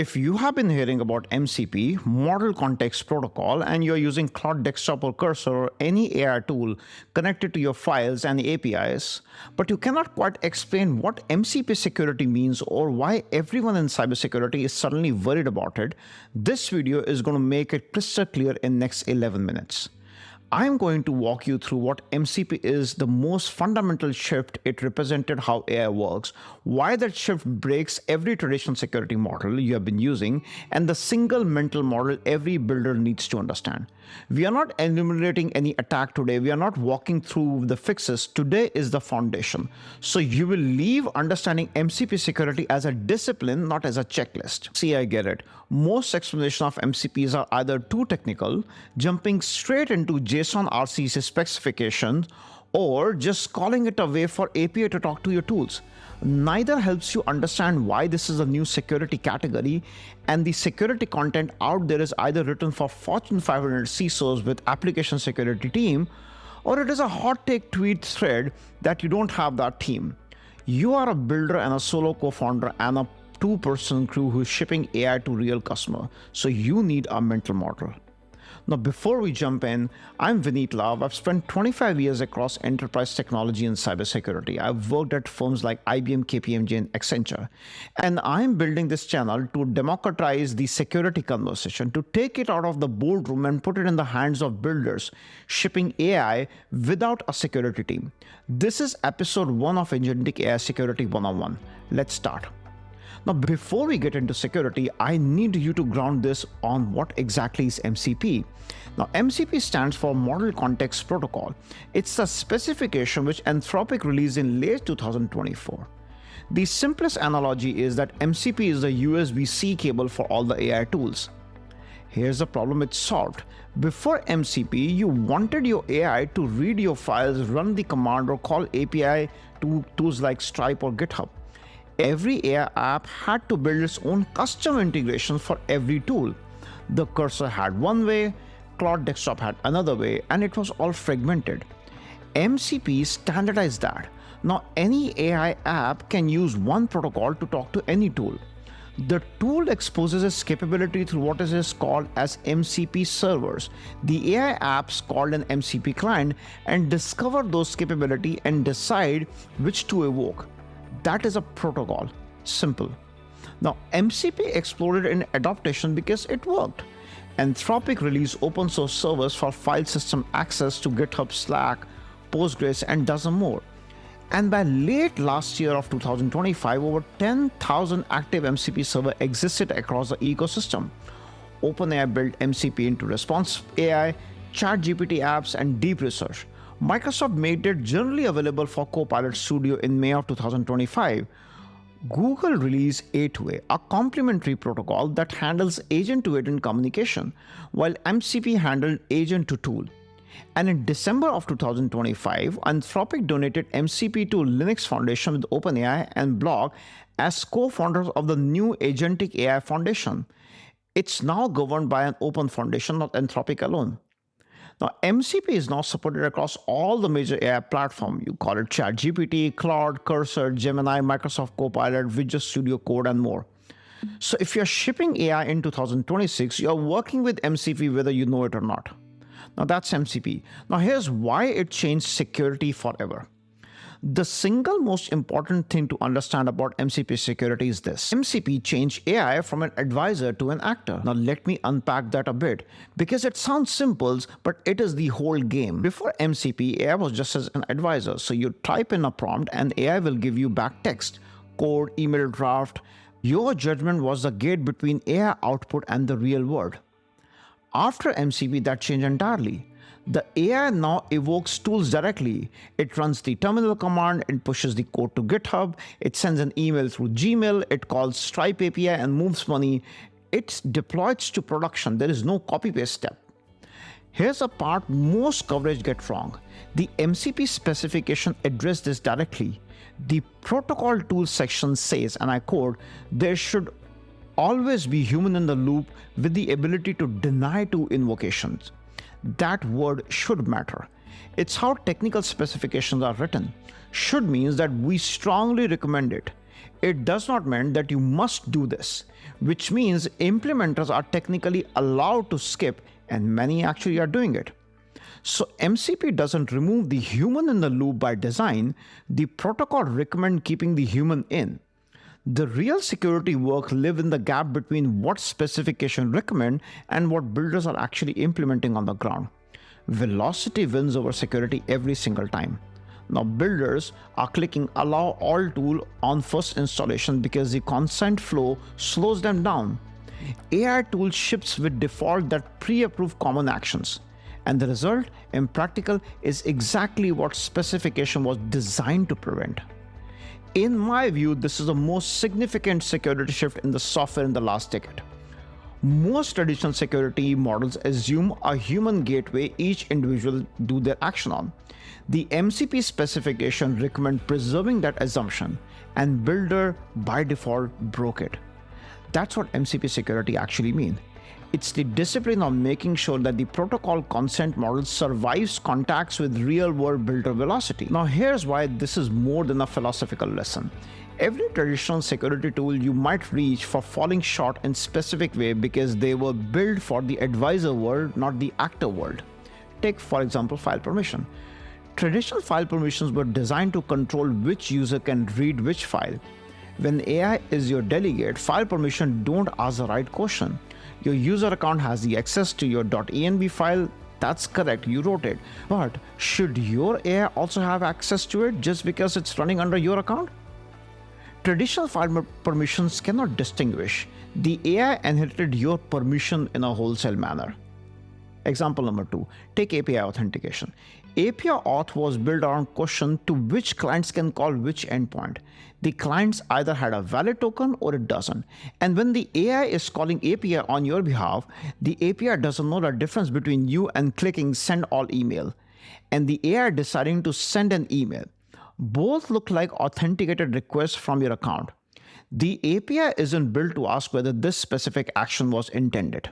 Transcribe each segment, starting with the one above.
If you have been hearing about MCP, Model Context Protocol, and you're using Claude Desktop or Cursor or any AI tool connected to your files and APIs, but you cannot quite explain what MCP security means or why everyone in cybersecurity is suddenly worried about it, this video is going to make it crystal clear in next 11 minutes. I'm going to walk you through what MCP is, the most fundamental shift it represented how AI works, why that shift breaks every traditional security model you have been using, and the single mental model every builder needs to understand. We are not enumerating any attack today. We are not walking through the fixes. Today is the foundation. So you will leave understanding MCP security as a discipline, not as a checklist. See, I get it. Most explanations of MCPs are either too technical, jumping straight into JSON RCC specifications, or just calling it a way for API to talk to your tools. Neither helps you understand why this is a new security category, and the security content out there is either written for Fortune 500 CISOs with application security team, or it is a hot take tweet thread that you don't have that team. You are a builder and a solo co-founder and a two-person crew who is shipping AI to real customer, so you need a mental model. Now, before we jump in, I'm Vineet. I've spent 25 years across enterprise technology and cybersecurity. I've worked at firms like IBM, KPMG, and Accenture. And I'm building this channel to democratize the security conversation, to take it out of the boardroom and put it in the hands of builders shipping AI without a security team. This is episode 1 of Agentic AI Security 101. Let's start. Now, before we get into security, I need you to ground this on what exactly is MCP. Now, MCP stands for Model Context Protocol. It's a specification which Anthropic released in late 2024. The simplest analogy is that MCP is the USB-C cable for all the AI tools. Here's the problem it's solved. Before MCP, you wanted your AI to read your files, run the command, or call API to tools like Stripe or GitHub. Every AI app had to build its own custom integrations for every tool. The Cursor had one way, Claude Desktop had another way, and it was all fragmented. MCP standardized that. Now any AI app can use one protocol to talk to any tool. The tool exposes its capability through what is called as MCP servers. The AI apps called an MCP client and discover those capabilities and decide which to evoke. That is a protocol. Simple. Now, MCP exploded in adoption because it worked. Anthropic released open source servers for file system access to GitHub, Slack, Postgres, and dozen more. And by late last year of 2025, over 10,000 active MCP servers existed across the ecosystem. OpenAI built MCP into Response AI, ChatGPT apps, and deep research. Microsoft made it generally available for Copilot Studio in May of 2025. Google released A2A, a complementary protocol that handles agent-to-agent communication, while MCP handled agent-to-tool. And in December of 2025, Anthropic donated MCP to Linux Foundation with OpenAI and Blog as co-founders of the new Agentic AI Foundation. It's now governed by an open foundation, not Anthropic alone. Now, MCP is now supported across all the major AI platforms. You call it ChatGPT, Claude, Cursor, Gemini, Microsoft Copilot, Visual Studio Code, and more. So if you're shipping AI in 2026, you're working with MCP whether you know it or not. Now that's MCP. Now here's why it changed security forever. The single most important thing to understand about MCP security is this. MCP changed AI from an advisor to an actor. Now let me unpack that a bit, because it sounds simple, but it is the whole game. Before MCP, AI was just as an advisor. So you type in a prompt and AI will give you back text, code, email draft. Your judgment was the gate between AI output and the real world. After MCP, that changed entirely. The AI now evokes tools directly. It runs the terminal command, it pushes the code to GitHub, it sends an email through Gmail, it calls Stripe API and moves money. It's deployed to production. There is no copy-paste step. Here's a part most coverage get wrong. The MCP specification addressed this directly. The protocol tools section says, and I quote, there should always be human in the loop with the ability to deny two invocations. That word should matter. It's how technical specifications are written. Should means that we strongly recommend it. It does not mean that you must do this, which means implementers are technically allowed to skip, and many actually are doing it. So MCP doesn't remove the human in the loop by design. The protocol recommends keeping the human in. The real security work live in the gap between what specification recommend and what builders are actually implementing on the ground. Velocity wins over security every single time. Now builders are clicking allow all tool on first installation because the consent flow slows them down. AI tool ships with default that pre-approve common actions. And the result, in practical, is exactly what specification was designed to prevent. In my view, this is the most significant security shift in the software in the last decade. Most traditional security models assume a human gateway each individual do their action on. The MCP specification recommend preserving that assumption, and builder by default broke it. That's what MCP security actually means. It's the discipline of making sure that the protocol consent model survives contacts with real-world builder velocity. Now here's why this is more than a philosophical lesson. Every traditional security tool you might reach for falling short in specific way because they were built for the advisor world, not the actor world. Take, for example, file permission. Traditional file permissions were designed to control which user can read which file. When AI is your delegate, file permission don't ask the right question. Your user account has the access to your .env file. That's correct, you wrote it. But should your AI also have access to it just because it's running under your account? Traditional file permissions cannot distinguish. The AI inherited your permission in a wholesale manner. Example number 2, take API authentication. API auth was built around question to which clients can call which endpoint. The clients either had a valid token or it doesn't. And when the AI is calling API on your behalf, the API doesn't know the difference between you and clicking send all email and the AI deciding to send an email. Both look like authenticated requests from your account. The API isn't built to ask whether this specific action was intended.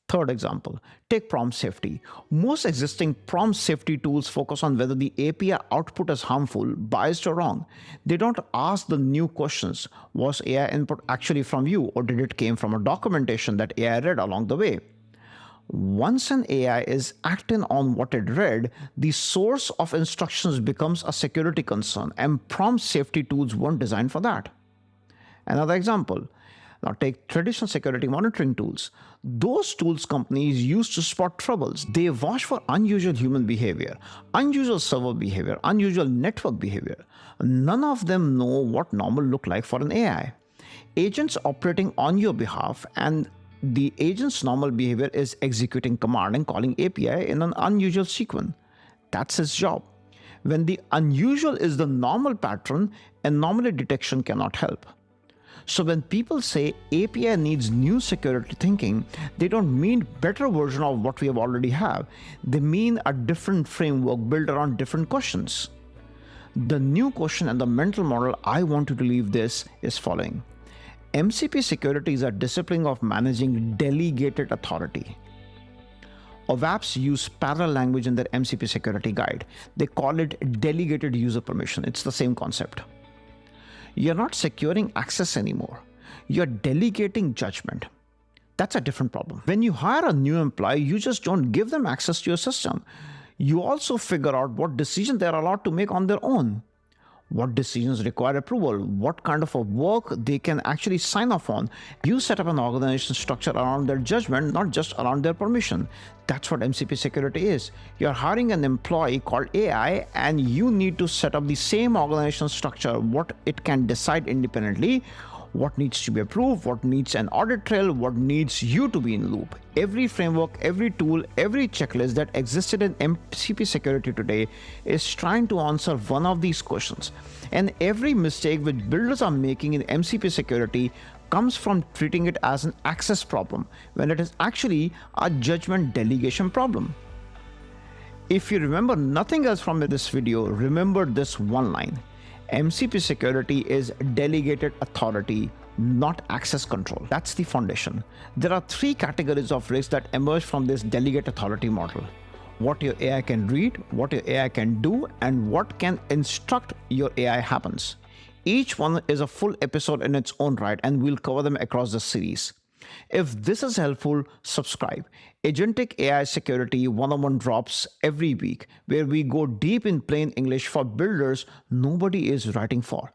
Third example, take prompt safety. Most existing prompt safety tools focus on whether the API output is harmful, biased or wrong. They don't ask the new questions. Was AI input actually from you, or did it came from a documentation that AI read along the way? Once an AI is acting on what it read, the source of instructions becomes a security concern, and prompt safety tools weren't designed for that. Another example, now take traditional security monitoring tools. Those tools companies use to spot troubles. They watch for unusual human behavior, unusual server behavior, unusual network behavior. None of them know what normal look like for an AI. Agents operating on your behalf, and the agent's normal behavior is executing command and calling API in an unusual sequence. That's his job. When the unusual is the normal pattern, anomaly detection cannot help. So when people say API needs new security thinking, they don't mean better version of what we have already have. They mean a different framework built around different questions. The new question and the mental model I want you to leave this is following. MCP security is a discipline of managing delegated authority. OWASP use parallel language in their MCP security guide. They call it delegated user permission. It's the same concept. You're not securing access anymore. You're delegating judgment. That's a different problem. When you hire a new employee, you just don't give them access to your system. You also figure out what decisions they're allowed to make on their own. What decisions require approval, what kind of a work they can actually sign off on. You set up an organization structure around their judgment, not just around their permission. That's what MCP security is. You're hiring an employee called AI, and you need to set up the same organization structure, what it can decide independently, what needs to be approved, what needs an audit trail, what needs you to be in loop. Every framework, every tool, every checklist that existed in MCP security today is trying to answer one of these questions. And every mistake which builders are making in MCP security comes from treating it as an access problem when it is actually a judgment delegation problem. If you remember nothing else from this video, remember this one line. MCP security is delegated authority, not access control. That's the foundation. There are three categories of risks that emerge from this delegate authority model. What your AI can read, what your AI can do, and what can instruct your AI happens. Each one is a full episode in its own right, and we'll cover them across the series. If this is helpful, subscribe. Agentic AI Security 101 drops every week, where we go deep in plain English for builders nobody is writing for.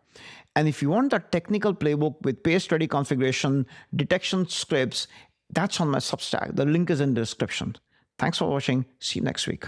And if you want the technical playbook with page ready configuration, detection scripts, that's on my Substack. The link is in the description. Thanks for watching. See you next week.